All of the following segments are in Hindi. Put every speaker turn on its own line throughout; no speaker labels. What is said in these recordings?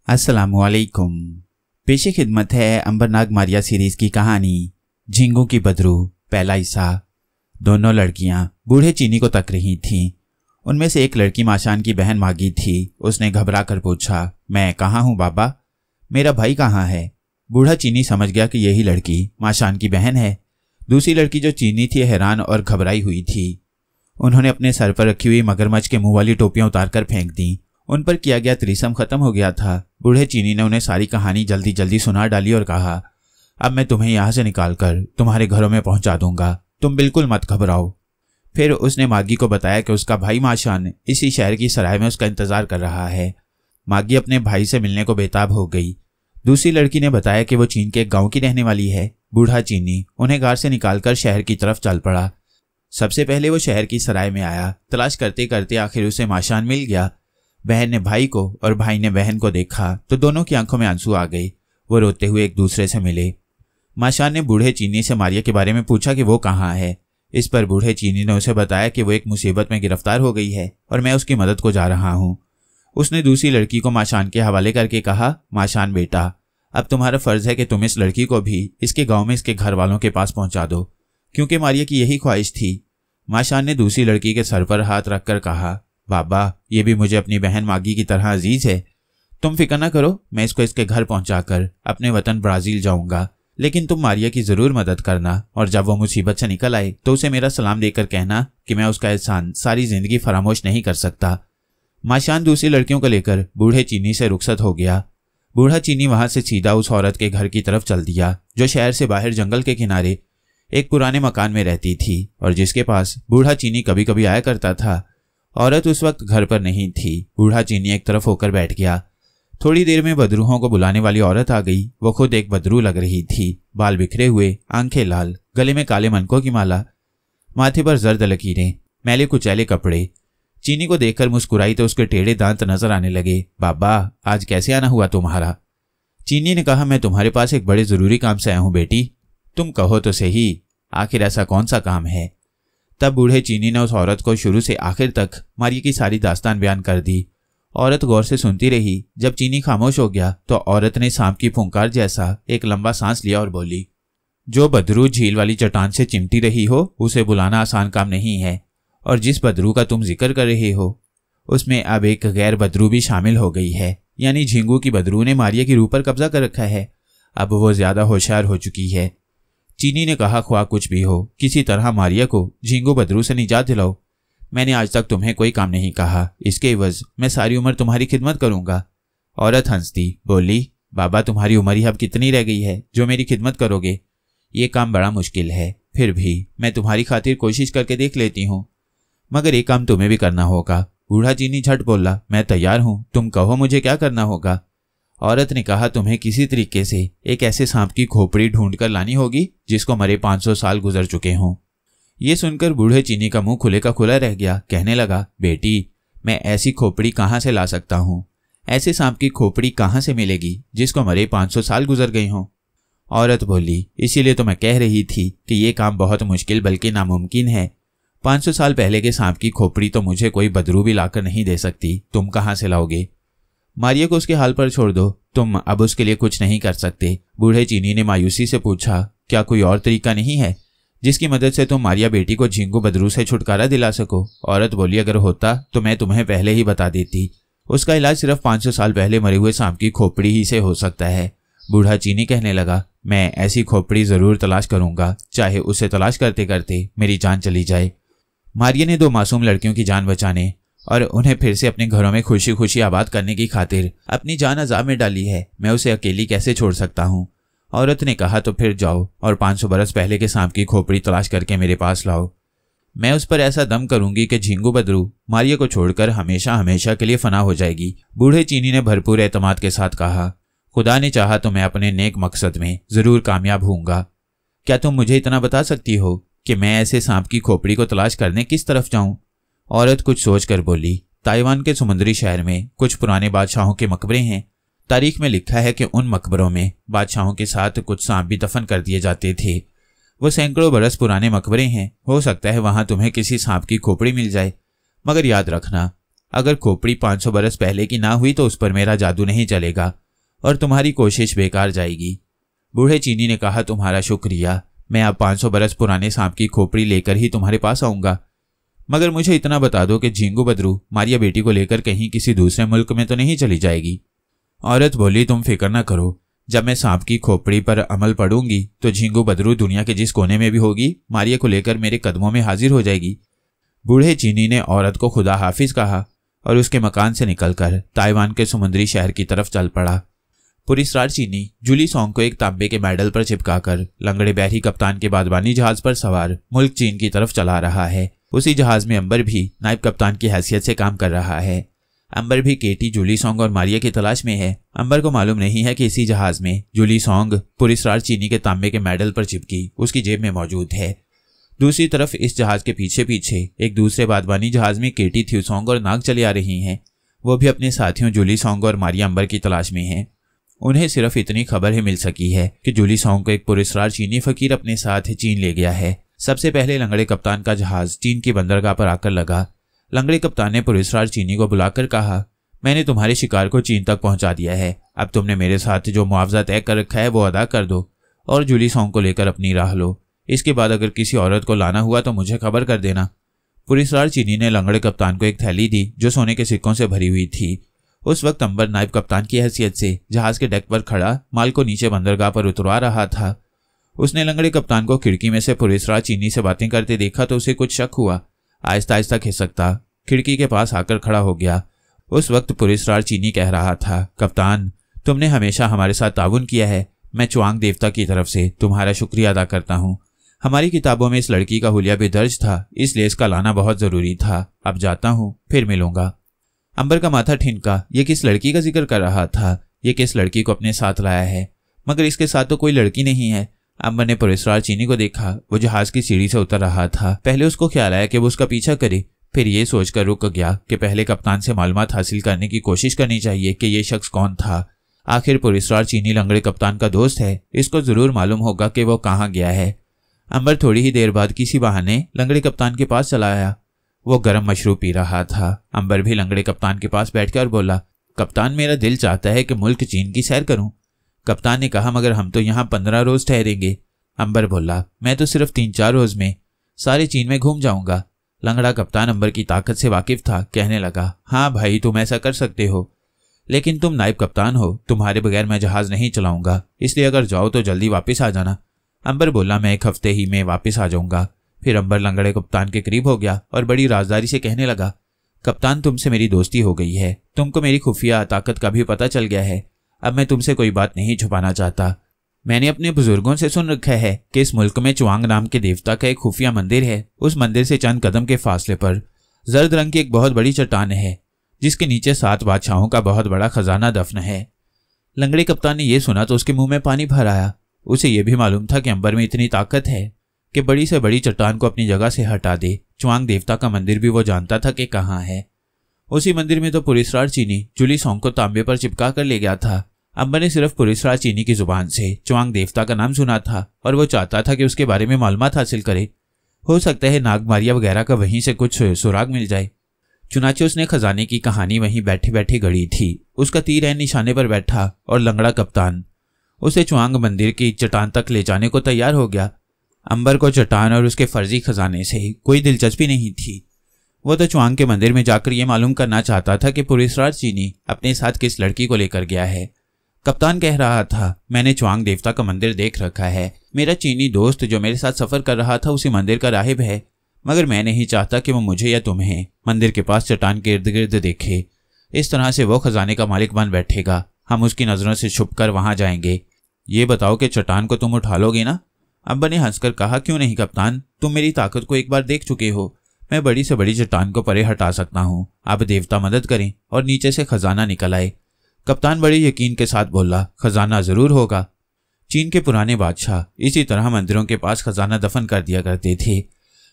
अस्सलामुअलैकुम। पेशे खिदमत है अंबरनाग मारिया सीरीज़ की कहानी झींगू की बदरू, पहला हिस्सा। दोनों लड़कियां बूढ़े चीनी को तक रही थीं। उनमें से एक लड़की माशान की बहन मागी थी। उसने घबरा कर पूछा, मैं कहाँ हूँ बाबा, मेरा भाई कहाँ है? बूढ़ा चीनी समझ गया कि यही लड़की माशान की बहन है। दूसरी लड़की जो चीनी थी हैरान और घबराई हुई थी। उन्होंने अपने सर पर रखी हुई मगरमच्छ के मुंह वाली टोपियां उतार कर फेंक दी। उन पर किया गया त्रिसम खत्म हो गया था। बूढ़े चीनी ने उन्हें सारी कहानी जल्दी जल्दी सुना डाली और कहा, अब मैं तुम्हें यहाँ से निकालकर तुम्हारे घरों में पहुंचा दूंगा, तुम बिल्कुल मत घबराओ। फिर उसने मागी को बताया कि उसका भाई माशान इसी शहर की सराय में उसका इंतजार कर रहा है। मागी अपने भाई से मिलने को बेताब हो गई। दूसरी लड़की ने बताया कि वो चीन के एक गांव की रहने वाली है। बूढ़ा चीनी उन्हें गार से निकालकर शहर की तरफ चल पड़ा। सबसे पहले वो शहर की सराय में आया। तलाश करते करते आखिर उसे माशान मिल गया। बहन ने भाई को और भाई ने बहन को देखा तो दोनों की आंखों में आंसू आ गए। वो रोते हुए एक दूसरे से मिले। माशान ने बूढ़े चीनी से मारिया के बारे में पूछा कि वो कहाँ है। इस पर बूढ़े चीनी ने उसे बताया कि वो एक मुसीबत में गिरफ्तार हो गई है और मैं उसकी मदद को जा रहा हूँ। उसने दूसरी लड़की को माशान के हवाले करके कहा, माशान बेटा, अब तुम्हारा फर्ज है कि तुम इस लड़की को भी इसके गाँव में इसके घर वालों के पास पहुंचा दो, क्योंकि मारिया की यही ख्वाहिश थी। माशान ने दूसरी लड़की के सर पर हाथ रखकर कहा, बाबा, ये भी मुझे अपनी बहन मागी की तरह अजीज है। तुम फिक्र न करो, मैं इसको इसके घर पहुंचाकर अपने वतन ब्राजील जाऊंगा, लेकिन तुम मारिया की जरूर मदद करना और जब वो मुसीबत से निकल आए तो उसे मेरा सलाम देकर कहना कि मैं उसका एहसान सारी जिंदगी फरामोश नहीं कर सकता। माशान दूसरी लड़कियों को लेकर बूढ़े चीनी से रुखसत हो गया। बूढ़ा चीनी वहां से सीधा उस औरत के घर की तरफ चल दिया जो शहर से बाहर जंगल के किनारे एक पुराने मकान में रहती थी और जिसके पास बूढ़ा चीनी कभी कभी आया करता था। औरत उस वक्त घर पर नहीं थी। बूढ़ा चीनी एक तरफ होकर बैठ गया। थोड़ी देर में बदरूहों को बुलाने वाली औरत आ गई। वो खुद एक बदरू लग रही थी। बाल बिखरे हुए, आंखें लाल, गले में काले मनकों की माला, माथे पर जर्द लकीरें, मैले कुचैले कपड़े। चीनी को देखकर मुस्कुराई तो उसके टेढ़े दांत नजर आने लगे। बाबा, आज कैसे आना हुआ तुम्हारा? चीनी ने कहा, मैं तुम्हारे पास एक बड़े जरूरी काम से आया हूं बेटी। तुम कहो तो सही, आखिर ऐसा कौन सा काम है? तब बूढ़े चीनी ने उस औरत को शुरू से आखिर तक मारिया की सारी दास्तान बयान कर दी। औरत गौर से सुनती रही। जब चीनी खामोश हो गया तो औरत ने सांप की फुंकार जैसा एक लंबा सांस लिया और बोली, जो बदरू झील वाली चट्टान से चिमटी रही हो उसे बुलाना आसान काम नहीं है, और जिस बदरू का तुम जिक्र कर रहे हो उसमें अब एक गैर बदरू भी शामिल हो गई है, यानी झींगू की बदरू ने मारिया की रूह पर कब्जा कर रखा है। अब वो ज्यादा होशियार हो चुकी है। चीनी ने कहा, ख्वाह कुछ भी हो, किसी तरह मारिया को झींगू बदरू से निजात दिलाओ। मैंने आज तक तुम्हें कोई काम नहीं कहा, इसके एवज मैं सारी उम्र तुम्हारी खिदमत करूंगा। औरत हंसती बोली, बाबा, तुम्हारी उम्र ही अब कितनी रह गई है जो मेरी खिदमत करोगे? ये काम बड़ा मुश्किल है, फिर भी मैं तुम्हारी खातिर कोशिश करके देख लेती हूँ, मगर ये काम तुम्हें भी करना होगा। बूढ़ा चीनी झट बोला, मैं तैयार हूँ, तुम कहो मुझे क्या करना होगा। औरत ने कहा, तुम्हें किसी तरीके से एक ऐसे सांप की खोपड़ी ढूंढकर लानी होगी जिसको मरे 500 साल गुजर चुके हों। ये सुनकर बूढ़े चीनी का मुंह खुले का खुला रह गया। कहने लगा, बेटी, मैं ऐसी खोपड़ी कहाँ से ला सकता हूँ? ऐसे सांप की खोपड़ी कहाँ से मिलेगी जिसको मरे 500 साल गुजर गए हों? औरत बोली, इसीलिए तो मैं कह रही थी कि ये काम बहुत मुश्किल बल्कि नामुमकिन है। 500 साल पहले के सांप की खोपड़ी तो मुझे कोई बदरू भी लाकर नहीं दे सकती, तुम कहाँ से लाओगे? मारिया को उसके हाल पर छोड़ दो, तुम अब उसके लिए कुछ नहीं कर सकते। बूढ़े चीनी ने मायूसी से पूछा, क्या कोई और तरीका नहीं है जिसकी मदद से तुम मारिया बेटी को झींगू बदरू से छुटकारा दिला सको? औरत बोली, अगर होता तो मैं तुम्हें पहले ही बता देती। उसका इलाज सिर्फ 500 साल पहले मरे हुए सांप की खोपड़ी ही से हो सकता है। बूढ़ा चीनी कहने लगा, मैं ऐसी खोपड़ी जरूर तलाश करूंगा, चाहे उसे तलाश करते करते मेरी जान चली जाए। मारिया ने 2 मासूम लड़कियों की जान बचाने और उन्हें फिर से अपने घरों में खुशी खुशी आबाद करने की खातिर अपनी जान अज़ाब में डाली है। मैं उसे अकेली कैसे छोड़ सकता हूँ? औरत ने कहा, तो फिर जाओ और 500 बरस पहले के सांप की खोपड़ी तलाश करके मेरे पास लाओ। मैं उस पर ऐसा दम करूंगी कि झींगू बदरू मारिया को छोड़कर हमेशा हमेशा के लिए फना हो जाएगी। बूढ़े चीनी ने भरपूर एतमाद के साथ कहा, खुदा ने चाहा तो मैं अपने नेक मकसद में जरूर कामयाब होऊंगा। क्या तुम मुझे इतना बता सकती हो कि मैं ऐसे सांप की खोपड़ी को तलाश करने किस तरफ जाऊं? औरत कुछ सोचकर बोली, ताइवान के समुद्री शहर में कुछ पुराने बादशाहों के मकबरे हैं। तारीख में लिखा है कि उन मकबरों में बादशाहों के साथ कुछ सांप भी दफन कर दिए जाते थे। वो सैकड़ों बरस पुराने मकबरे हैं। हो सकता है वहां तुम्हें किसी सांप की खोपड़ी मिल जाए, मगर याद रखना अगर खोपड़ी 500 बरस पहले की ना हुई तो उस पर मेरा जादू नहीं चलेगा और तुम्हारी कोशिश बेकार जाएगी। बूढ़े चीनी ने कहा, तुम्हारा शुक्रिया, मैं अब 500 बरस पुराने सांप की खोपड़ी लेकर ही तुम्हारे पास आऊंगा। मगर मुझे इतना बता दो कि झींगू बदरू मारिया बेटी को लेकर कहीं किसी दूसरे मुल्क में तो नहीं चली जाएगी। औरत बोली, तुम फिक्र न करो, जब मैं सांप की खोपड़ी पर अमल पड़ूंगी तो झींगू बदरू दुनिया के जिस कोने में भी होगी मारिया को लेकर मेरे कदमों में हाजिर हो जाएगी। बूढ़े चीनी ने औरत को खुदा हाफिज कहा और उसके मकान से निकलकर ताइवान के समुद्री शहर की तरफ चल पड़ा। पुलिसराज चीनी जूली सॉन्ग को एक तांबे के मेडल पर चिपकाकर लंगड़े बहरी कप्तान के बादबानी जहाज पर सवार मुल्क चीन की तरफ चला रहा है। उसी जहाज में अंबर भी नायब कप्तान की हैसियत से काम कर रहा है। अंबर भी केटी, जूली सॉन्ग और मारिया की तलाश में है। अंबर को मालूम नहीं है कि इसी जहाज में जूली सॉन्ग पुलिसराज चीनी के तांबे के मेडल पर चिपकी उसकी जेब में मौजूद है। दूसरी तरफ इस जहाज के पीछे पीछे एक दूसरे बादबानी जहाज में केटी, थ्यूसोंग और नाग चली आ रही हैं। वो भी अपने साथियों जूली सॉन्ग और मारिया अंबर की तलाश में हैं। उन्हें सिर्फ इतनी खबर ही मिल सकी है कि जूली सॉन्ग को एक पुलिसराज चीनी फकीर अपने साथ चीन ले गया है। सबसे पहले लंगड़े कप्तान का जहाज चीन की बंदरगाह पर आकर लगा। लंगड़े कप्तान ने पुलिसराज चीनी को बुलाकर कहा, मैंने तुम्हारे शिकार को चीन तक पहुंचा दिया है। अब तुमने मेरे साथ जो मुआवजा तय कर रखा है वो अदा कर दो और जूली सॉन्ग को लेकर अपनी राह लो। इसके बाद अगर किसी औरत को लाना हुआ तो मुझे खबर कर देना। पुलिसराज चीनी ने लंगड़े कप्तान को एक थैली दी जो सोने के सिक्कों से भरी हुई थी। उस वक्त अंबर नायब कप्तान की हैसियत से जहाज के डेक पर खड़ा माल को नीचे बंदरगाह पर उतरवा रहा था। उसने लंगड़े कप्तान को खिड़की में से पुलिसराज चीनी से बातें करते देखा तो उसे कुछ शक हुआ। आहिस्ता आहिस्ता खिसकता खिड़की के पास आकर खड़ा हो गया। उस वक्त पुलिसराज चीनी कह रहा था, कप्तान, तुमने हमेशा हमारे साथ ताउन किया है। मैं चुआंग देवता की तरफ से तुम्हारा शुक्रिया अदा करता हूँ। हमारी किताबों में इस लड़की का हुलिया भी दर्ज था, इसलिए इसका लाना बहुत जरूरी था। अब जाता हूँ, फिर मिलूंगा। अंबर का माथा ठिनका। ये किस लड़की का जिक्र कर रहा था? ये किस लड़की को अपने साथ लाया है? मगर इसके साथ तो कोई लड़की नहीं है। अंबर ने पुलिसराज चीनी को देखा। वो जहाज की सीढ़ी से उतर रहा था। पहले उसको ख्याल आया कि वो उसका पीछा करे, फिर ये सोचकर रुक गया कि पहले कप्तान से मालूमात हासिल करने की कोशिश करनी चाहिए कि ये शख्स कौन था। आखिर पुलिसराज चीनी लंगड़े कप्तान का दोस्त है, इसको जरूर मालूम होगा कि वो कहाँ गया है। अंबर थोड़ी ही देर बाद किसी बहाने लंगड़े कप्तान के पास चला आया। वो गर्म मशरूब पी रहा था। अंबर भी लंगड़े कप्तान के पास बैठकर बोला, कप्तान, मेरा दिल चाहता है कि मुल्क चीन की सैर करूं। कप्तान ने कहा, मगर हम तो यहाँ 15 रोज ठहरेंगे। अंबर बोला, मैं तो सिर्फ 3-4 रोज में सारे चीन में घूम जाऊंगा। लंगड़ा कप्तान अंबर की ताकत से वाकिफ था। कहने लगा, हाँ भाई, तुम ऐसा कर सकते हो, लेकिन तुम नायब कप्तान हो, तुम्हारे बगैर मैं जहाज नहीं चलाऊंगा, इसलिए अगर जाओ तो जल्दी वापस आ जाना। अंबर बोला, मैं 1 हफ्ते ही में वापस आ जाऊंगा। फिर अंबर लंगड़े कप्तान के करीब हो गया और बड़ी राजदारी से कहने लगा, कप्तान, तुमसे मेरी दोस्ती हो गई है। तुमको मेरी खुफिया ताकत का भी पता चल गया है। अब मैं तुमसे कोई बात नहीं छुपाना चाहता। मैंने अपने बुजुर्गों से सुन रखा है कि इस मुल्क में चुआंग नाम के देवता का एक खुफिया मंदिर है। उस मंदिर से चंद कदम के फासले पर जर्द रंग की एक बहुत बड़ी चट्टान है, जिसके नीचे 7 बादशाहों का बहुत बड़ा खजाना दफन है। लंगड़े कप्तान ने यह सुना तो उसके मुंह में पानी भर आया। उसे यह भी मालूम था कि अंबर में इतनी ताकत है कि बड़ी से बड़ी चट्टान को अपनी जगह से हटा दे। चुआंग देवता का मंदिर भी वो जानता था कि कहाँ है। उसी मंदिर में तो पुलिसराज चीनी जूली सॉन्ग को तांबे पर चिपका कर ले गया था। अंबर ने सिर्फ पुलिसराज चीनी की जुबान से चुआंग देवता का नाम सुना था और वो चाहता था कि उसके बारे में मालूमात हासिल करे। हो सकता है नाग मारिया वगैरह का वहीं से कुछ सुराग मिल जाए। चुनाचे उसने खजाने की कहानी वहीं बैठे बैठे गढ़ी थी। उसका तीर ऐन निशाने पर बैठा और लंगड़ा कप्तान उसे चुआंग मंदिर की चट्टान तक ले जाने को तैयार हो गया। अंबर को चट्टान और उसके फर्जी खजाने से कोई दिलचस्पी नहीं थी। वो तो चुआंग के मंदिर में जाकर ये मालूम करना चाहता था कि पुलिसराज चीनी अपने साथ किस लड़की को लेकर गया है। कप्तान कह रहा था, मैंने चुआंग देवता का मंदिर देख रखा है। मेरा चीनी दोस्त जो मेरे साथ सफर कर रहा था उसी मंदिर का राहिब है, मगर मैं नहीं चाहता कि वो मुझे या तुम्हें मंदिर के पास चट्टान के इर्द गिर्द देखे। इस तरह से वो खजाने का मालिक बन बैठेगा। हम उसकी नजरों से छुपकर वहां जाएंगे। ये बताओ कि चट्टान को तुम उठा लोगे ना? अंबर ने हंसकर कहा, क्यों नहीं कप्तान, तुम मेरी ताकत को एक बार देख चुके हो। मैं बड़ी से बड़ी चट्टान को परे हटा सकता हूँ। अब देवता मदद करें और नीचे से खजाना निकल आए। कप्तान बड़े यकीन के साथ बोला, खजाना जरूर होगा। चीन के पुराने बादशाह इसी तरह मंदिरों के पास खजाना दफन कर दिया करते थे।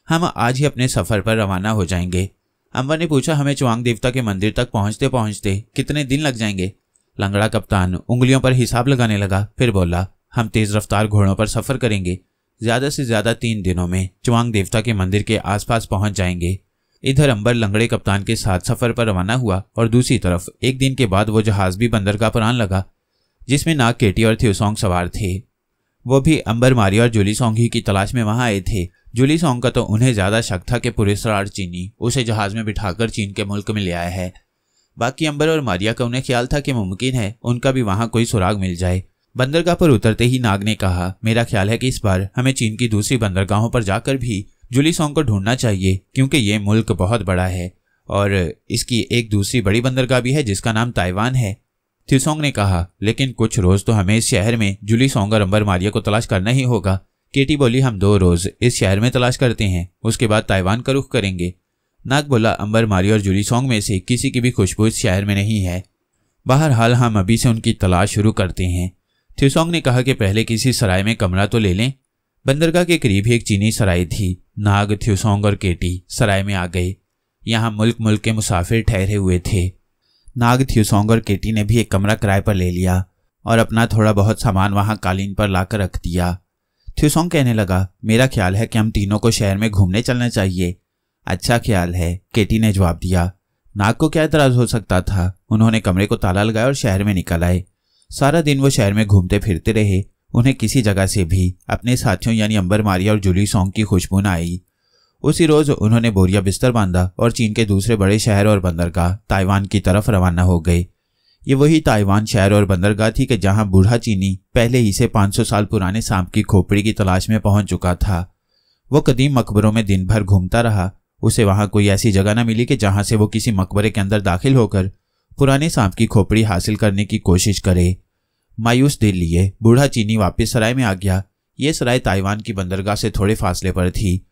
हम आज ही अपने सफर पर रवाना हो जाएंगे। अंबर ने पूछा, हमें चुआंग देवता के मंदिर तक पहुंचते पहुंचते कितने दिन लग जाएंगे? लंगड़ा कप्तान उंगलियों पर हिसाब लगाने लगा। फिर बोला, हम तेज रफ्तार घोड़ों पर सफर करेंगे। ज्यादा से ज्यादा 3 दिनों में चुआंग देवता के मंदिर के आसपास पहुंच जाएंगे। इधर अंबर लंगड़े कप्तान के साथ सफर पर रवाना हुआ और दूसरी तरफ एक दिन के बाद वो जहाज भी बंदरगाह पर आने लगा जिसमें नाग, केटी और थ्यूसोंग सवार थे। वो भी अंबर, मारिया और जुलीसोंग ही की तलाश में वहां आए थे। जुलीसोंग का तो उन्हें ज्यादा शक था कि पुरस्कार चीनी उसे जहाज में बिठाकर चीन के मुल्क में ले आया है। बाकी अंबर और मारिया का उन्हें ख्याल था कि मुमकिन है उनका भी वहां कोई सुराग मिल जाए। बंदरगाह पर उतरते ही नाग ने कहा, मेरा ख्याल है कि इस बार हमें चीन की दूसरी बंदरगाहों पर जाकर भी जुलीसोंग को ढूंढना चाहिए, क्योंकि ये मुल्क बहुत बड़ा है और इसकी एक दूसरी बड़ी बंदरगाह भी है जिसका नाम ताइवान है। थ्यूसोंग ने कहा, लेकिन कुछ रोज तो हमें इस शहर में जुलीसोंग और अंबर मारिया को तलाश करना ही होगा। केटी बोली, हम 2 रोज इस शहर में तलाश करते हैं, उसके बाद ताइवान का रुख करेंगे। नाग बोला, अंबर, मारिया और जुलीसोंग में से किसी की भी खुशबू इस शहर में नहीं है। बहरहाल हम अभी से उनकी तलाश शुरू करते हैं। थ्यूसोंग ने कहा कि पहले किसी सराय में कमरा तो ले लें। बंदरगाह के करीब ही एक चीनी सराय थी। नाग, थ्यूसोंग और केटी सराय में आ गए। यहाँ मुल्क के मुसाफिर ठहरे हुए थे। नाग, थ्यूसोंग और केटी ने भी एक कमरा किराए पर ले लिया और अपना थोड़ा बहुत सामान वहां कालीन पर लाकर रख दिया। थ्यूसोंग कहने लगा, मेरा ख्याल है कि हम तीनों को शहर में घूमने चलना चाहिए। अच्छा ख्याल है, केटी ने जवाब दिया। नाग को क्या एतराज हो सकता था। उन्होंने कमरे को ताला लगाया और शहर में निकल आए। सारा दिन वो शहर में घूमते फिरते रहे। उन्हें किसी जगह से भी अपने साथियों यानी अंबर, मारिया और जुलीसोंग की खुशबू न आई। उसी रोज उन्होंने बोरिया बिस्तर बांधा और चीन के दूसरे बड़े शहर और बंदरगाह ताइवान की तरफ रवाना हो गए। ये वही ताइवान शहर और बंदरगाह थी कि जहां बूढ़ा चीनी पहले ही से 500 साल पुराने सांप की खोपड़ी की तलाश में पहुंच चुका था। वो कदीम मकबरों में दिन भर घूमता रहा। उसे वहां कोई ऐसी जगह न मिली कि जहां से वो किसी मकबरे के अंदर दाखिल होकर पुराने सांप की खोपड़ी हासिल करने की कोशिश करे। मायूस दिल लिए बूढ़ा चीनी वापस सराय में आ गया। ये सराय ताइवान की बंदरगाह से थोड़े फासले पर थी,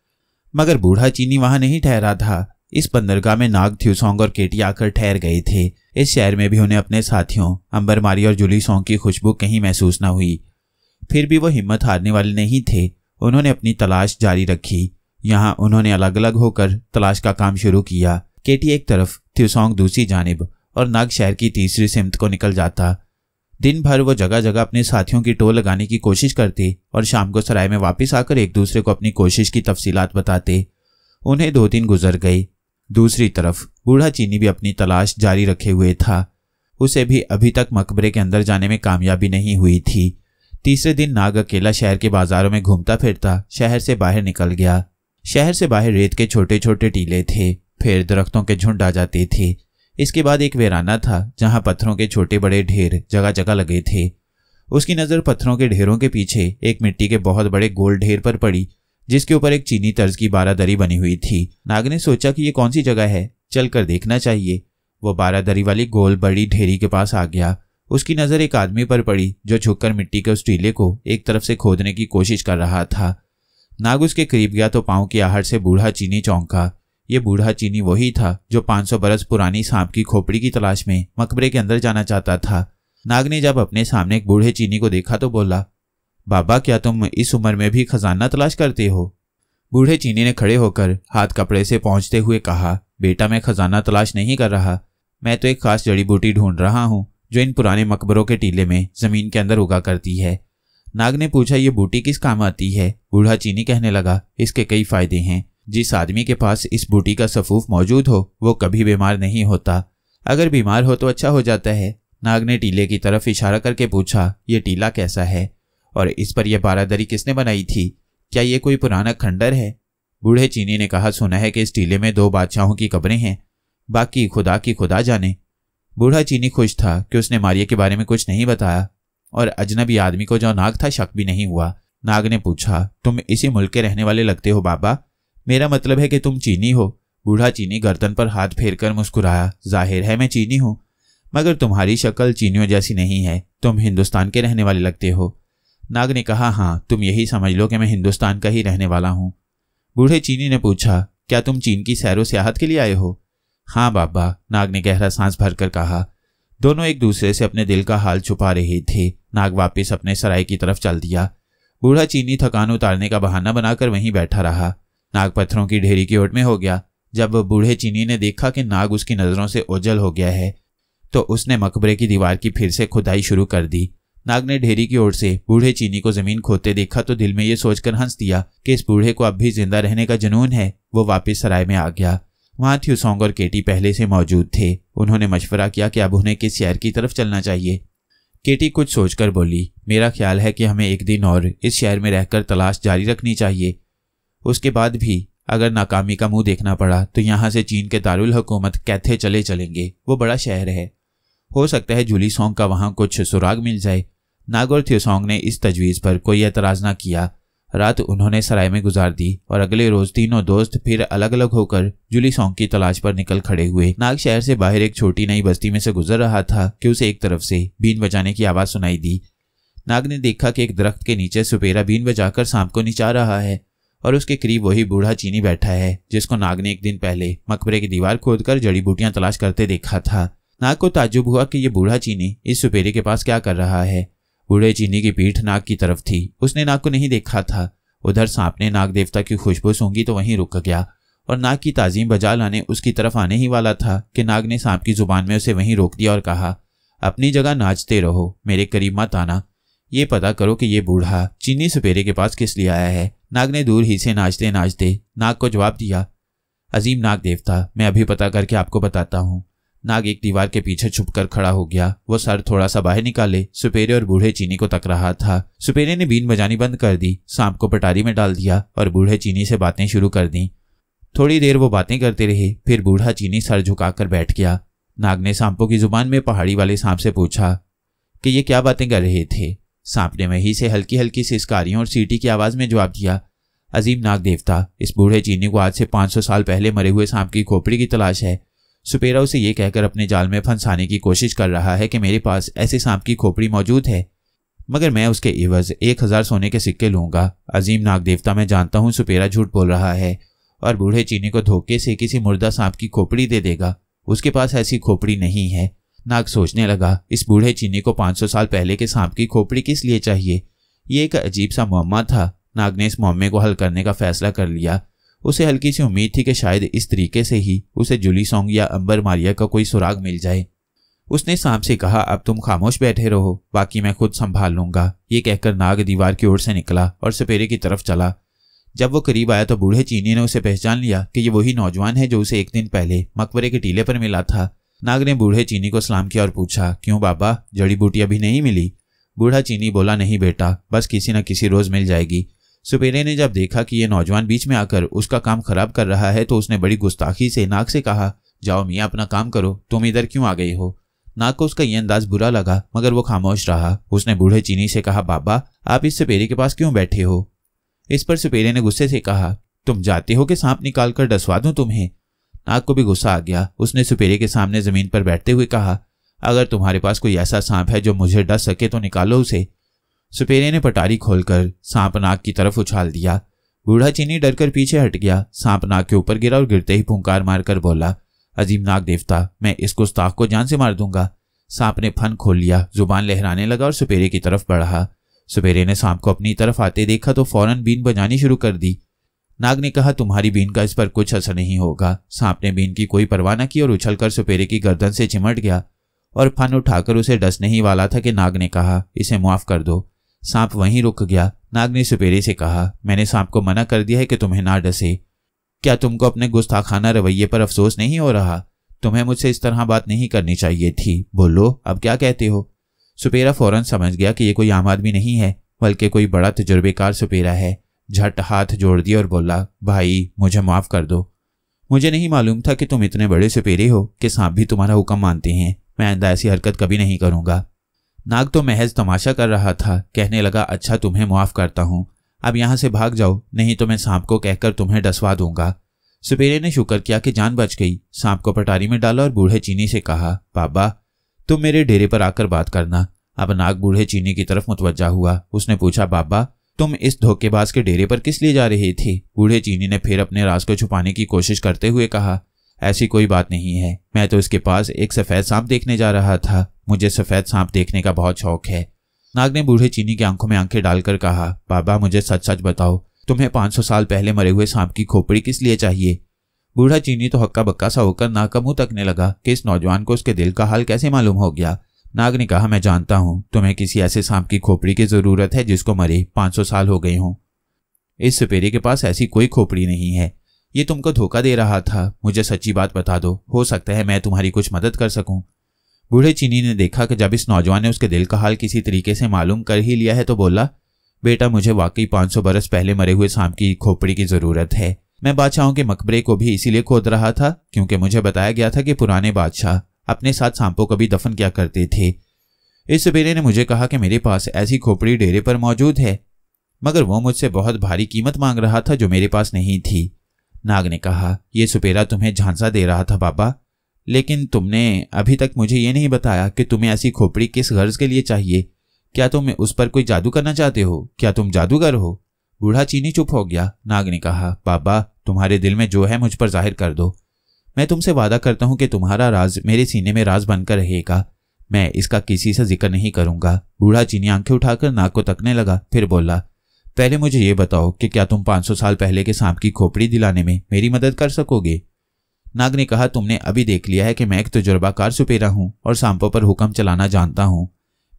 मगर बूढ़ा चीनी वहां नहीं ठहरा था। इस बंदरगाह में नाग, थ्यूसोंग और केटी आकर ठहर गए थे। इस शहर में भी उन्हें अपने साथियों अंबर, मारिया और जुलीसोंग की खुशबू कहीं महसूस न हुई। फिर भी वो हिम्मत हारने वाले नहीं थे। उन्होंने अपनी तलाश जारी रखी। यहाँ उन्होंने अलग अलग होकर तलाश का काम शुरू किया। केटी एक तरफ, थ्यूसोंग दूसरी जानिब और नाग शहर की तीसरी सिमत को निकल जाता। दिन भर वो जगह जगह अपने साथियों की टोल लगाने की कोशिश करते और शाम को सराय में वापस आकर एक दूसरे को अपनी कोशिश की तफसीलात बताते। उन्हें 2 दिन गुजर गए। दूसरी तरफ बूढ़ा चीनी भी अपनी तलाश जारी रखे हुए था। उसे भी अभी तक मकबरे के अंदर जाने में कामयाबी नहीं हुई थी। तीसरे दिन नाग अकेला शहर के बाजारों में घूमता फिरता शहर से बाहर निकल गया। शहर से बाहर रेत के छोटे छोटे टीले थे, फिर दरख्तों के झुंड आ जाते थे। इसके बाद एक वीराना था जहां पत्थरों के छोटे बड़े ढेर जगह जगह लगे थे। उसकी नजर पत्थरों के ढेरों के पीछे एक मिट्टी के बहुत बड़े गोल ढेर पर पड़ी जिसके ऊपर एक चीनी तर्ज की बारादरी बनी हुई थी। नाग ने सोचा कि ये कौन सी जगह है, चलकर देखना चाहिए। वो बारादरी वाली गोल बड़ी ढेरी के पास आ गया। उसकी नजर एक आदमी पर पड़ी जो झुककर मिट्टी के उस टीले को एक तरफ से खोदने की कोशिश कर रहा था। नाग उसके करीब गया तो पांव की आहट से बूढ़ा चीनी चौंका। ये बूढ़ा चीनी वही था जो 500 बरस पुरानी सांप की खोपड़ी की तलाश में मकबरे के अंदर जाना चाहता था। नाग ने जब अपने सामने एक बूढ़े चीनी को देखा तो बोला, बाबा, क्या तुम इस उम्र में भी खजाना तलाश करते हो? बूढ़े चीनी ने खड़े होकर हाथ कपड़े से पहुंचते हुए कहा, बेटा, मैं खजाना तलाश नहीं कर रहा। मैं तो एक खास जड़ी बूटी ढूंढ रहा हूं जो इन पुराने मकबरों के टीले में जमीन के अंदर उगा करती है। नाग ने पूछा, ये बूटी किस काम आती है? बूढ़ा चीनी कहने लगा, इसके कई फायदे हैं। जिस आदमी के पास इस बूटी का सफूफ मौजूद हो वो कभी बीमार नहीं होता। अगर बीमार हो तो अच्छा हो जाता है। नाग ने टीले की तरफ इशारा करके पूछा, ये टीला कैसा है और इस पर यह बारादरी किसने बनाई थी? क्या ये कोई पुराना खंडर है? बूढ़े चीनी ने कहा, सुना है कि इस टीले में 2 बादशाहों की कब्रें हैं, बाकी खुदा की खुदा जाने। बूढ़ा चीनी खुश था कि उसने मारिया के बारे में कुछ नहीं बताया और अजनबी आदमी को जो नाग था शक भी नहीं हुआ। नाग ने पूछा, तुम इसी मुल्क के रहने वाले लगते हो बाबा? मेरा मतलब है कि तुम चीनी हो। बूढ़ा चीनी गर्दन पर हाथ फेरकर मुस्कुराया, जाहिर है मैं चीनी हूं, मगर तुम्हारी शक्ल चीनियों जैसी नहीं है। तुम हिंदुस्तान के रहने वाले लगते हो। नाग ने कहा, हाँ, तुम यही समझ लो कि मैं हिंदुस्तान का ही रहने वाला हूँ। बूढ़े चीनी ने पूछा, क्या तुम चीन की सैरो सियाहत के लिए आए हो? हाँ बाबा, नाग ने गहरा सांस भरकर कहा। दोनों एक दूसरे से अपने दिल का हाल छुपा रहे थे। नाग वापस अपने सराय की तरफ चल दिया। बूढ़ा चीनी थकान उतारने का बहाना बनाकर वहीं बैठा रहा। नाग पत्थरों की ढेरी की ओट में हो गया। जब बूढ़े चीनी ने देखा कि नाग उसकी नजरों से ओझल हो गया है तो उसने मकबरे की दीवार की फिर से खुदाई शुरू कर दी। नाग ने ढेरी की ओर से बूढ़े चीनी को जमीन खोदते देखा तो दिल में ये सोचकर हंस दिया कि इस बूढ़े को अब भी जिंदा रहने का जुनून है। वो वापस सराय में आ गया। वहां थ्यूसोंग और केटी पहले से मौजूद थे। उन्होंने मशवरा किया कि अब उन्हें किस शहर की तरफ चलना चाहिए। केटी कुछ सोचकर बोली, मेरा ख्याल है कि हमें एक दिन और इस शहर में रहकर तलाश जारी रखनी चाहिए। उसके बाद भी अगर नाकामी का मुंह देखना पड़ा तो यहाँ से चीन के दारुल हुकूमत कैथे चलेंगे। वो बड़ा शहर है, हो सकता है जूली सोंग का वहां कुछ सुराग मिल जाए। नाग और थ्यूसोंग ने इस तजवीज़ पर कोई एतराज़ न किया। रात उन्होंने सराय में गुजार दी और अगले रोज तीनों दोस्त फिर अलग अलग होकर जूली सोंग की तलाश पर निकल खड़े हुए। नाग शहर से बाहर एक छोटी नई बस्ती में से गुजर रहा था कि उसे एक तरफ से बीन बजाने की आवाज़ सुनाई दी। नाग ने देखा कि एक दरख्त के नीचे सुपेरा बीन बजाकर सांप को निचा रहा है और उसके करीब वही बूढ़ा चीनी बैठा है जिसको नाग ने एक दिन पहले मकबरे की दीवार खोदकर जड़ी बूटियां तलाश करते देखा था। नाग को ताज्जुब हुआ कि ये बूढ़ा चीनी इस सुपेरे के पास क्या कर रहा है। बूढ़े चीनी की पीठ नाग की तरफ थी, उसने नाग को नहीं देखा था। उधर सांप ने नाग देवता की खुशबू सूंघी तो वहीं रुक गया और नाग की ताजीम बजा लाने उसकी तरफ आने ही वाला था कि नाग ने सांप की जुबान में उसे वहीं रोक दिया और कहा, अपनी जगह नाचते रहो, मेरे करीब मत आना। ये पता करो कि ये बूढ़ा चीनी सुपेरे के पास किस लिए आया है। नाग ने दूर ही से नाचते नाचते नाग को जवाब दिया, अजीम नाग देवता, मैं अभी पता करके आपको बताता हूँ। नाग एक दीवार के पीछे छुपकर खड़ा हो गया। वो सर थोड़ा सा बाहर निकाले सुपेरे और बूढ़े चीनी को तक रहा था। सुपेरे ने बीन बजानी बंद कर दी, सांप को पटारी में डाल दिया और बूढ़े चीनी से बातें शुरू कर दी। थोड़ी देर वो बातें करते रहे, फिर बूढ़ा चीनी सर झुकाकर बैठ गया। नाग ने सांपों की जुबान में पहाड़ी वाले सांप से पूछा कि ये क्या बातें कर रहे थे। सांप ने वहीं से हल्की हल्की सिसकारियों और सीटी की आवाज में जवाब दिया, अजीम नाग देवता, इस बूढ़े चीनी को आज से 500 साल पहले मरे हुए सांप की खोपड़ी की तलाश है। सुपेरा उसे ये कहकर अपने जाल में फंसाने की कोशिश कर रहा है कि मेरे पास ऐसे सांप की खोपड़ी मौजूद है, मगर मैं उसके एवज 1000 सोने के सिक्के लूंगा। अजीम नाग देवता, मैं जानता हूं सुपेरा झूठ बोल रहा है और बूढ़े चीनी को धोखे से किसी मुर्दा सांप की खोपड़ी दे देगा। उसके पास ऐसी खोपड़ी नहीं है। नाग सोचने लगा, इस बूढ़े चीनी को 500 साल पहले के सांप की खोपड़ी किस लिए चाहिए। ये एक अजीब सा मुअम्मा था। नाग ने इस मुअम्मे को हल करने का फैसला कर लिया। उसे हल्की सी उम्मीद थी कि शायद इस तरीके से ही उसे जूली सोंग या अंबर मारिया का कोई सुराग मिल जाए। उसने सांप से कहा, अब तुम खामोश बैठे रहो, बाकी मैं खुद संभाल लूंगा। ये कहकर नाग दीवार की ओर से निकला और सुपेरे की तरफ चला। जब वो करीब आया तो बूढ़े चीनी ने उसे पहचान लिया कि ये वही नौजवान है जो उसे एक दिन पहले मकबरे के टीले पर मिला था। नाग ने बूढ़े चीनी को सलाम किया और पूछा, क्यों बाबा, जड़ी बूटी अभी नहीं मिली। बूढ़ा चीनी बोला, नहीं बेटा, बस किसी न किसी रोज मिल जाएगी। सुपेरे ने जब देखा कि ये नौजवान बीच में आकर उसका काम खराब कर रहा है तो उसने बड़ी गुस्ताखी से नाग से कहा, जाओ मियाँ अपना काम करो, तुम इधर क्यों आ गए हो। नाग को उसका ये अंदाज बुरा लगा मगर वो खामोश रहा। उसने बूढ़े चीनी से कहा, बाबा आप इस सुपेरे के पास क्यों बैठे हो। इस पर सुपेरे ने गुस्से से कहा, तुम जाते हो कि सांप निकाल कर डसवा दूं तुम्हें। नाग को भी गुस्सा आ गया। उसने सुपेरे के सामने जमीन पर बैठते हुए कहा, अगर तुम्हारे पास कोई ऐसा सांप है जो मुझे डस सके तो निकालो उसे। सुपेरे ने पटारी खोलकर सांप नाग की तरफ उछाल दिया। बूढ़ा चीनी डरकर पीछे हट गया। सांप नाग के ऊपर गिरा और गिरते ही फुंकार मारकर बोला, अजीम नाग देवता, मैं इस गुस्ताख को जान से मार दूंगा। सांप ने फन खोल लिया, जुबान लहराने लगा और सुपेरे की तरफ बढ़ा। सुपेरे ने सांप को अपनी तरफ आते देखा तो फौरन बीन बजानी शुरू कर दी। नाग ने कहा, तुम्हारी बीन का इस पर कुछ असर नहीं होगा। सांप ने बीन की कोई परवाह न की और उछलकर सुपेरे की गर्दन से चिमट गया और फन उठाकर उसे डसने ही वाला था कि नाग ने कहा, इसे माफ कर दो। सांप वहीं रुक गया। नाग ने सुपेरे से कहा, मैंने सांप को मना कर दिया है कि तुम्हें ना डसे। क्या तुमको अपने गुस्ताखाना रवैये पर अफसोस नहीं हो रहा। तुम्हें मुझसे इस तरह बात नहीं करनी चाहिए थी। बोलो, अब क्या कहते हो। सुपेरा फौरन समझ गया कि ये कोई आम आदमी नहीं है बल्कि कोई बड़ा तजुर्बेकार सुपेरा है। झट हाथ जोड़ दिया और बोला, भाई मुझे माफ कर दो। मुझे नहीं मालूम था कि तुम इतने बड़े सुपेरे हो कि सांप भी तुम्हारा हुक्म मानते हैं। मैं आइंदा ऐसी हरकत कभी नहीं करूंगा। नाग तो महज तमाशा कर रहा था। कहने लगा, अच्छा तुम्हें माफ करता हूं, अब यहां से भाग जाओ, नहीं तो मैं सांप को कहकर तुम्हें डसवा दूंगा। सुपेरे ने शुक्र किया कि जान बच गई। सांप को पटारी में डाला और बूढ़े चीनी से कहा, बाबा तुम मेरे डेरे पर आकर बात करना। अब नाग बूढ़े चीनी की तरफ मुतवज्जा हुआ। उसने पूछा, बाबा तुम इस धोखेबाज के डेरे पर किस लिए जा रहे थे। बूढ़े चीनी ने फिर अपने राज को छुपाने की कोशिश करते हुए कहा, ऐसी कोई बात नहीं है, मैं तो इसके पास एक सफेद सांप देखने जा रहा था। मुझे सफेद सांप देखने का बहुत शौक है। नाग ने बूढ़े चीनी की आंखों में आंखें डालकर कहा, बाबा मुझे सच सच बताओ, तुम्हें 500 साल पहले मरे हुए सांप की खोपड़ी किस लिए चाहिए। बूढ़ा चीनी तो हक्का बक्का सा होकर नाग का मुंह तकने लगा कि इस नौजवान को उसके दिल का हाल कैसे मालूम हो गया। नाग ने कहा, मैं जानता हूं तुम्हें किसी ऐसे सांप की खोपड़ी की जरूरत है जिसको मरे 500 साल हो गए हों। इस सुपेरे के पास ऐसी कोई खोपड़ी नहीं है। ये तुमको धोखा दे रहा था। मुझे सच्ची बात बता दो, हो सकता है मैं तुम्हारी कुछ मदद कर सकूं। बूढ़े चीनी ने देखा कि जब इस नौजवान ने उसके दिल का हाल किसी तरीके से मालूम कर ही लिया है तो बोला, बेटा मुझे वाकई 500 बरस पहले मरे हुए सांप की खोपड़ी की जरूरत है। मैं बादशाहों के मकबरे को भी इसीलिए खोद रहा था क्योंकि मुझे बताया गया था कि पुराने बादशाह अपने साथ सांपों को भी दफन किया करते थे। इस सुपेरे ने मुझे कहा कि मेरे पास ऐसी खोपड़ी डेरे पर मौजूद है, मगर वो मुझसे बहुत भारी कीमत मांग रहा था जो मेरे पास नहीं थी। नाग ने कहा, यह सुपेरा तुम्हें झांसा दे रहा था बाबा, लेकिन तुमने अभी तक मुझे ये नहीं बताया कि तुम्हें ऐसी खोपड़ी किस गर्ज के लिए चाहिए। क्या तुम उस पर कोई जादू करना चाहते हो? क्या तुम जादूगर हो? बूढ़ा चीनी चुप हो गया। नाग ने कहा, बाबा तुम्हारे दिल में जो है मुझ पर जाहिर कर दो। मैं तुमसे वादा करता हूं कि तुम्हारा राज मेरे सीने में राज बनकर रहेगा। मैं इसका किसी से जिक्र नहीं करूंगा। बूढ़ा चीनी आंखें उठाकर नाग को तकने लगा, फिर बोला, पहले मुझे ये बताओ कि क्या तुम 500 साल पहले के सांप की खोपड़ी दिलाने में मेरी मदद कर सकोगे? नाग ने कहा, तुमने अभी देख लिया है कि मैं एक तजुर्बाकार सुपेरा हूं और सांपों पर हुक्म चलाना जानता हूं।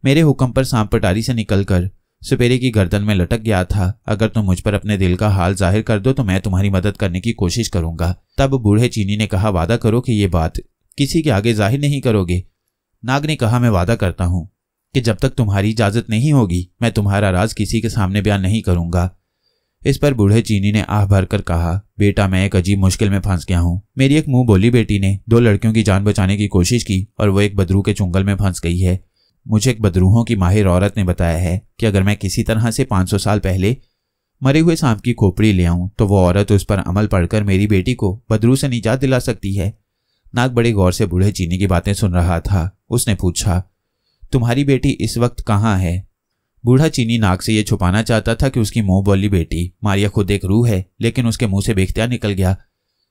मेरे हुक्म पर सांप पटारी से निकलकर सुपेरे की गर्दन में लटक गया था। अगर तुम मुझ पर अपने दिल का हाल जाहिर कर दो तो मैं तुम्हारी मदद करने की कोशिश करूंगा। तब बूढ़े चीनी ने कहा, वादा करो कि ये बात किसी के आगे जाहिर नहीं करोगे। नाग ने कहा, मैं वादा करता हूं कि जब तक तुम्हारी इजाजत नहीं होगी मैं तुम्हारा राज किसी के सामने बयान नहीं करूंगा। इस पर बूढ़े चीनी ने आह भरकर कहा, बेटा मैं एक अजीब मुश्किल में फंस गया हूं। मेरी एक मुंह बोली बेटी ने 2 लड़कियों की जान बचाने की कोशिश की और वो एक बदरू के चुंगल में फंस गई है। मुझे एक बदरूहों की माहिर औरत ने बताया है कि अगर मैं किसी तरह से 500 साल पहले मरे हुए सांप की खोपड़ी ले आऊं तो वो औरत उस पर अमल पड़कर मेरी बेटी को बदरू से निजात दिला सकती है। नाग बड़े गौर से बूढ़े चीनी की बातें सुन रहा था। उसने पूछा, तुम्हारी बेटी इस वक्त कहाँ है? बूढ़ा चीनी नाग से यह छुपाना चाहता था कि उसकी मुंह बोली बेटी मारिया खुद एक रूह है, लेकिन उसके मुंह से बेख्तियार निकल गया,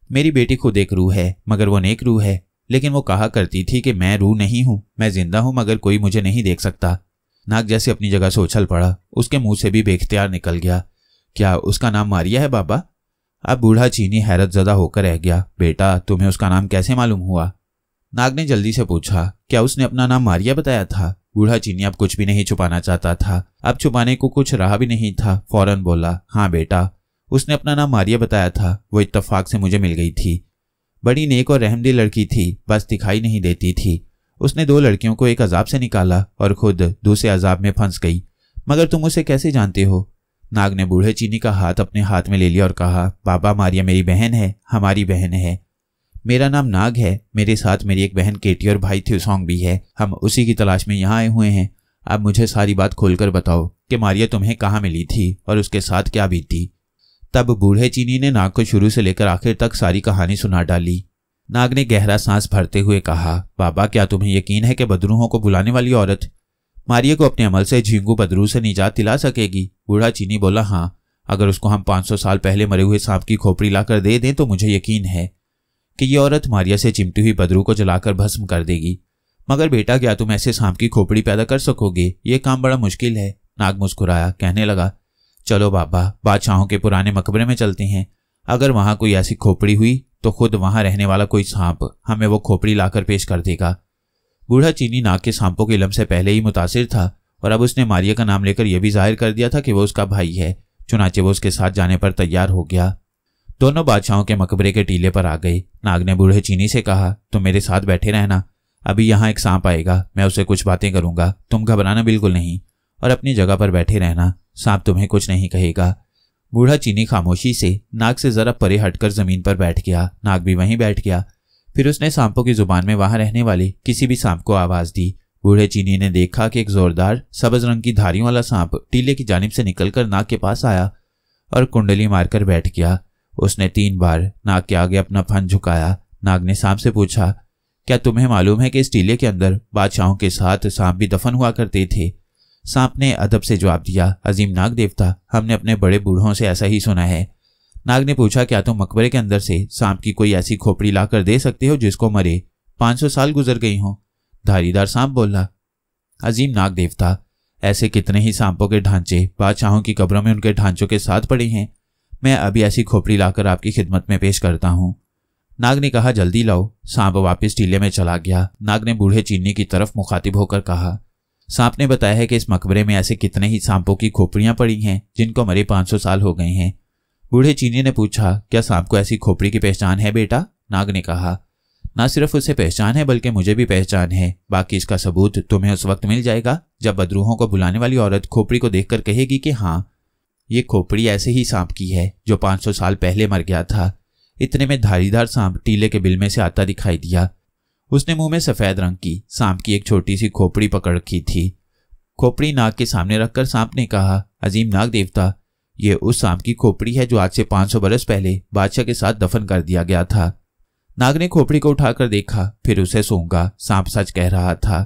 मेरी बेटी खुद एक रूह है मगर वो नेक रूह है। लेकिन वो कहा करती थी कि मैं रूह नहीं हूं, मैं जिंदा हूं मगर कोई मुझे नहीं देख सकता। नाग जैसे अपनी जगह से उछल पड़ा, उसके मुंह से भी बेख्तियार निकल गया, क्या उसका नाम मारिया है बाबा? अब बूढ़ा चीनी हैरत ज़दा होकर रह गया। बेटा तुम्हें उसका नाम कैसे मालूम हुआ? नाग ने जल्दी से पूछा, क्या उसने अपना नाम मारिया बताया था? बूढ़ा चीनी अब कुछ भी नहीं छुपाना चाहता था। अब छुपाने को कुछ रहा भी नहीं था। फौरन बोला, हाँ बेटा उसने अपना नाम मारिया बताया था। वो इत्तफाक से मुझे मिल गई थी। बड़ी नेक और रहमदिल लड़की थी, बस दिखाई नहीं देती थी। उसने 2 लड़कियों को एक अजाब से निकाला और खुद दूसरे अजाब में फंस गई। मगर तुम उसे कैसे जानते हो? नाग ने बूढ़े चीनी का हाथ अपने हाथ में ले लिया और कहा, बाबा मारिया मेरी बहन है, हमारी बहन है। मेरा नाम नाग है। मेरे साथ मेरी एक बहन केटी और भाई थ्यूसोंग भी है। हम उसी की तलाश में यहाँ आए हुए हैं। अब मुझे सारी बात खोलकर बताओ कि मारिया तुम्हें कहाँ मिली थी और उसके साथ क्या बीती। तब बूढ़े चीनी ने नाग को शुरू से लेकर आखिर तक सारी कहानी सुना डाली। नाग ने गहरा सांस भरते हुए कहा, बाबा क्या तुम्हें यकीन है कि बदरूहों को बुलाने वाली औरत मारिया को अपने अमल से झींगू बदरू से निजात दिला सकेगी? बूढ़ा चीनी बोला, हाँ अगर उसको हम 500 साल पहले मरे हुए सांप की खोपड़ी लाकर दे दें तो मुझे यकीन है कि ये औरत मारिया से चिमटी हुई बदरू को जलाकर भस्म कर देगी। मगर बेटा क्या तुम ऐसे सांप की खोपड़ी पैदा कर सकोगे? ये काम बड़ा मुश्किल है। नाग मुस्कुराया, कहने लगा, चलो बाबा बादशाहों के पुराने मकबरे में चलते हैं। अगर वहां कोई ऐसी खोपड़ी हुई तो खुद वहां रहने वाला कोई सांप हमें वो खोपड़ी लाकर पेश कर देगा। बूढ़ा चीनी नाग के सांपों के इल्म से पहले ही मुतासिर था और अब उसने मारिया का नाम लेकर यह भी जाहिर कर दिया था कि वो उसका भाई है। चुनाचे वो उसके साथ जाने पर तैयार हो गया। दोनों बादशाहों के मकबरे के टीले पर आ गए। नाग ने बूढ़े चीनी से कहा, तुम मेरे साथ बैठे रहना, अभी यहाँ एक सांप आएगा, मैं उससे कुछ बातें करूंगा, तुम घबराना बिल्कुल नहीं और अपनी जगह पर बैठे रहना, सांप तुम्हें कुछ नहीं कहेगा। बूढ़ा चीनी खामोशी से नाग से जरा परे हटकर जमीन पर बैठ गया। नाग भी वहीं बैठ गया। फिर उसने सांपों की जुबान में वहां रहने वाले किसी भी सांप को आवाज दी। बूढ़े चीनी ने देखा कि एक जोरदार सब्ज रंग की धारियों वाला सांप टीले की जानिब से निकलकर नाग के पास आया और कुंडली मारकर बैठ गया। उसने 3 बार नाग के आगे अपना फन झुकाया। नाग ने सांप से पूछा, क्या तुम्हें मालूम है कि इस टीले के अंदर बादशाहों के साथ सांप भी दफन हुआ करते थे? सांप ने अदब से जवाब दिया, अजीम नाग देवता, हमने अपने बड़े बूढ़ों से ऐसा ही सुना है। नाग ने पूछा, क्या तुम मकबरे के अंदर से सांप की कोई ऐसी खोपड़ी लाकर दे सकते हो जिसको मरे 500 साल गुजर गई हों? धारीदार सांप बोला, अजीम नाग देवता, ऐसे कितने ही सांपों के ढांचे बादशाहों की कब्रों में उनके ढांचों के साथ पड़े हैं। मैं अभी ऐसी खोपड़ी लाकर आपकी खिदमत में पेश करता हूँ। नाग ने कहा, जल्दी लाओ। सांप वापस टीले में चला गया। नाग ने बूढ़े चीनी की तरफ मुखातिब होकर कहा, सांप ने बताया है कि इस मकबरे में ऐसे कितने ही सांपों की खोपड़ियां पड़ी हैं जिनको मरे 500 साल हो गए हैं। बूढ़े चीनी ने पूछा, क्या सांप को ऐसी खोपड़ी की पहचान है बेटा? नाग ने कहा, ना सिर्फ उसे पहचान है बल्कि मुझे भी पहचान है। बाकी इसका सबूत तुम्हें उस वक्त मिल जाएगा जब बदरूहों को बुलाने वाली औरत खोपड़ी को देखकर कहेगी कि हाँ, ये खोपड़ी ऐसे ही सांप की है जो 500 साल पहले मर गया था। इतने में धारीदार सांप टीले के बिल में से आता दिखाई दिया। उसने मुंह में सफेद रंग की सांप की एक छोटी सी खोपड़ी पकड़ रखी थी। खोपड़ी नाग के सामने रखकर सांप ने कहा, अजीम नाग देवता, ये उस सांप की खोपड़ी है जो आज से 500 बरस पहले बादशाह के साथ दफन कर दिया गया था। नाग ने खोपड़ी को उठाकर देखा, फिर उसे सूंघा। सांप सच कह रहा था।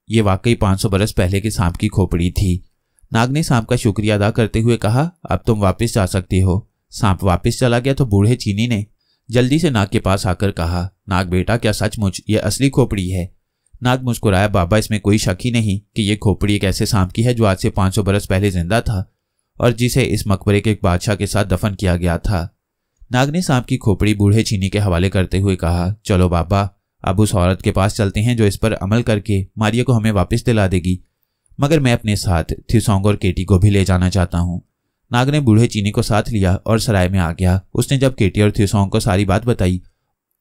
ये वाकई 500 बरस पहले के सांप की खोपड़ी थी। नाग ने सांप का शुक्रिया अदा करते हुए कहा, अब तुम वापस जा सकते हो। सांप वापस चला गया तो बूढ़े चीनी ने जल्दी से नाग के पास आकर कहा, नाग बेटा, क्या सचमुच ये असली खोपड़ी है? नाग मुस्कुराया, बाबा, इसमें कोई शक ही नहीं कि ये खोपड़ी एक ऐसे सांप की है जो आज से 500 बरस पहले जिंदा था और जिसे इस मकबरे के एक बादशाह के साथ दफन किया गया था। नाग ने सांप की खोपड़ी बूढ़े चीनी के हवाले करते हुए कहा, चलो बाबा, अब उस औरत के पास चलते हैं जो इस पर अमल करके मारिया को हमें वापस दिला देगी, मगर मैं अपने साथ थिसोंग और केटी को भी ले जाना चाहता हूँ। नाग ने बूढ़े चीनी को साथ लिया और सराय में आ गया। उसने जब केटी और थिसोंग को सारी बात बताई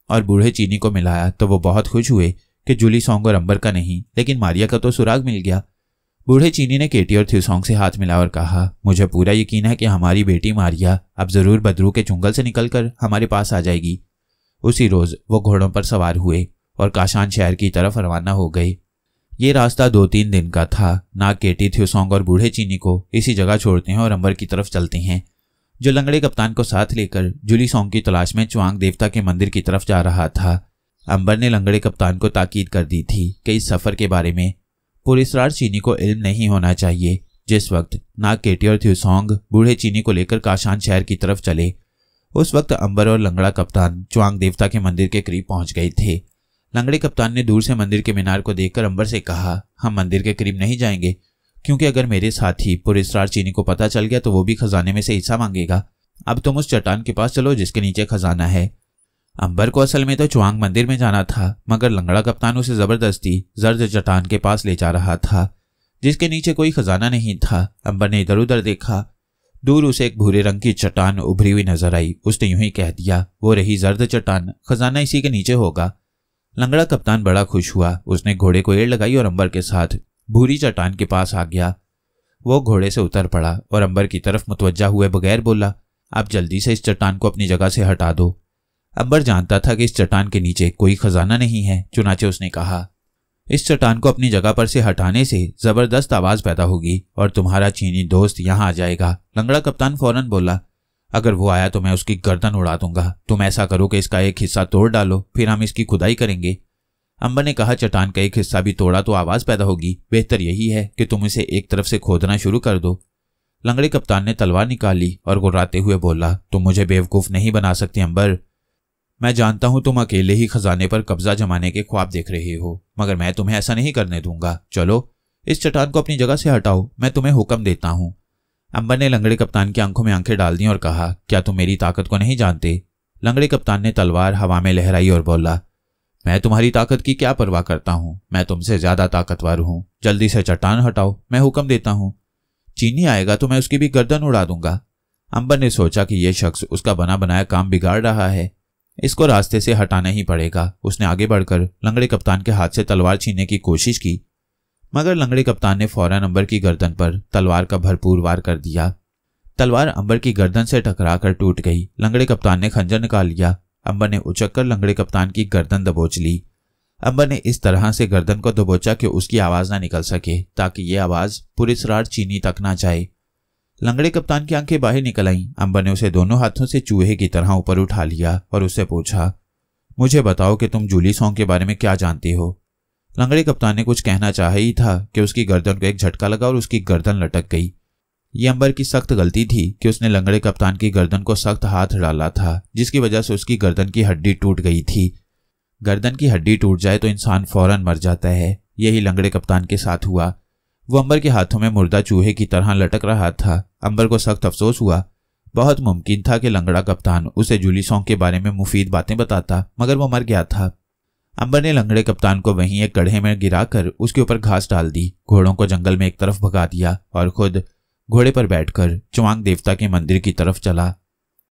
और बूढ़े चीनी को मिलाया तो वो बहुत खुश हुए कि जूली सॉन्ग और अंबर का नहीं, लेकिन मारिया का तो सुराग मिल गया। बूढ़े चीनी ने केटी और थिसोंग से हाथ मिला और कहा, मुझे पूरा यकीन है कि हमारी बेटी मारिया अब जरूर बदरू के चुंगल से निकलकर हमारे पास आ जाएगी। उसी रोज वो घोड़ों पर सवार हुए और काशान शहर की तरफ रवाना हो गए। ये रास्ता 2-3 दिन का था। नाग केटी, थिसोंग और बूढ़े चीनी को इसी जगह छोड़ते हैं और अंबर की तरफ चलते हैं, जो लंगड़े कप्तान को साथ लेकर जूली सॉन्ग की तलाश में चुआंग देवता के मंदिर की तरफ जा रहा था। अंबर ने लंगड़े कप्तान को ताकीद कर दी थी कि इस सफर के बारे में पुरस्कार चीनी को इल्म नहीं होना चाहिए। जिस वक्त नाग केटी और थिसोंग बूढ़े चीनी को लेकर काशान शहर की तरफ चले, उस वक्त अंबर और लंगड़ा कप्तान चुआंग देवता के मंदिर के करीब पहुंच गए थे। लंगड़े कप्तान ने दूर से मंदिर के मीनार को देखकर अंबर से कहा, हम मंदिर के करीब नहीं जाएंगे, क्योंकि अगर मेरे साथी पुरस्कार चीनी को पता चल गया तो वो भी खजाने में से हिस्सा मांगेगा। अब तुम उस चट्टान के पास चलो जिसके नीचे खजाना है। अंबर को असल में तो चुआंग मंदिर में जाना था, मगर लंगड़ा कप्तान उसे जबरदस्ती जर्द चट्टान के पास ले जा रहा था जिसके नीचे कोई खजाना नहीं था। अंबर ने इधर उधर देखा, दूर उसे एक भूरे रंग की चट्टान उभरी हुई नजर आई। उसने यूं ही कह दिया, वो रही जर्द चट्टान, खजाना इसी के नीचे होगा। लंगड़ा कप्तान बड़ा खुश हुआ। उसने घोड़े को एड़ लगाई और अंबर के साथ भूरी चट्टान के पास आ गया। वो घोड़े से उतर पड़ा और अंबर की तरफ मुतवज्जा हुए बगैर बोला, आप जल्दी से इस चट्टान को अपनी जगह से हटा दो। अंबर जानता था कि इस चट्टान के नीचे कोई खजाना नहीं है, चुनाचे उसने कहा, इस चट्टान को अपनी जगह पर से हटाने से जबरदस्त आवाज पैदा होगी और तुम्हारा चीनी दोस्त यहाँ आ जाएगा। लंगड़ा कप्तान फौरन बोला, अगर वो आया तो मैं उसकी गर्दन उड़ा दूंगा। तुम ऐसा करो कि इसका एक हिस्सा तोड़ डालो, फिर हम इसकी खुदाई करेंगे। अंबर ने कहा, चट्टान का एक हिस्सा भी तोड़ा तो आवाज पैदा होगी, बेहतर यही है कि तुम इसे एक तरफ से खोदना शुरू कर दो। लंगड़े कप्तान ने तलवार निकाली और गुर्राते हुए बोला, तुम मुझे बेवकूफ नहीं बना सकते अंबर। मैं जानता हूं तुम अकेले ही खजाने पर कब्जा जमाने के ख्वाब देख रहे हो, मगर मैं तुम्हें ऐसा नहीं करने दूंगा। चलो इस चट्टान को अपनी जगह से हटाओ, मैं तुम्हें हुक्म देता हूं। अंबर ने लंगड़े कप्तान की आंखों में आंखें डाल दी और कहा, क्या तुम मेरी ताकत को नहीं जानते? लंगड़े कप्तान ने तलवार हवा में लहराई और बोला, मैं तुम्हारी ताकत की क्या परवाह करता हूं, मैं तुमसे ज्यादा ताकतवर हूं। जल्दी से चट्टान हटाओ, मैं हुक्म देता हूं। चीनी आएगा तो मैं उसकी भी गर्दन उड़ा दूंगा। अंबर ने सोचा कि यह शख्स उसका बना बनाया काम बिगाड़ रहा है, इसको रास्ते से हटाना ही पड़ेगा। उसने आगे बढ़कर लंगड़े कप्तान के हाथ से तलवार छीनने की कोशिश की, मगर लंगड़े कप्तान ने फौरन अंबर की गर्दन पर तलवार का भरपूर वार कर दिया। तलवार अंबर की गर्दन से टकराकर टूट गई। लंगड़े कप्तान ने खंजर निकाल लिया। अंबर ने उचककर लंगड़े कप्तान की गर्दन दबोच ली। अंबर ने इस तरह से गर्दन को दबोचा कि उसकी आवाज ना निकल सके, ताकि ये आवाज पुरस्कार चीनी तक ना जाए। लंगड़े कप्तान की आंखें बाहर निकल आईं। अंबर ने उसे दोनों हाथों से चूहे की तरह ऊपर उठा लिया और उससे पूछा, मुझे बताओ कि तुम जूली सॉन्ग के बारे में क्या जानती हो? लंगड़े कप्तान ने कुछ कहना चाहा ही था कि उसकी गर्दन को एक झटका लगा और उसकी गर्दन लटक गई। ये अंबर की सख्त गलती थी कि उसने लंगड़े कप्तान की गर्दन को सख्त हाथ डाला था, जिसकी वजह से उसकी गर्दन की हड्डी टूट गई थी। गर्दन की हड्डी टूट जाए तो इंसान फौरन मर जाता है। यही लंगड़े कप्तान के साथ हुआ। वो अंबर के हाथों में मुर्दा चूहे की तरह लटक रहा था। अंबर को सख्त अफसोस हुआ। बहुत मुमकिन था कि लंगड़ा कप्तान उसे जूली सॉन्ग के बारे में मुफीद बातें बताता, मगर वो मर गया था। अंबर ने लंगड़े कप्तान को वहीं एक गड्ढे में गिराकर उसके ऊपर घास डाल दी, घोड़ों को जंगल में एक तरफ भगा दिया और खुद घोड़े पर बैठकर चुआंग देवता के मंदिर की तरफ चला।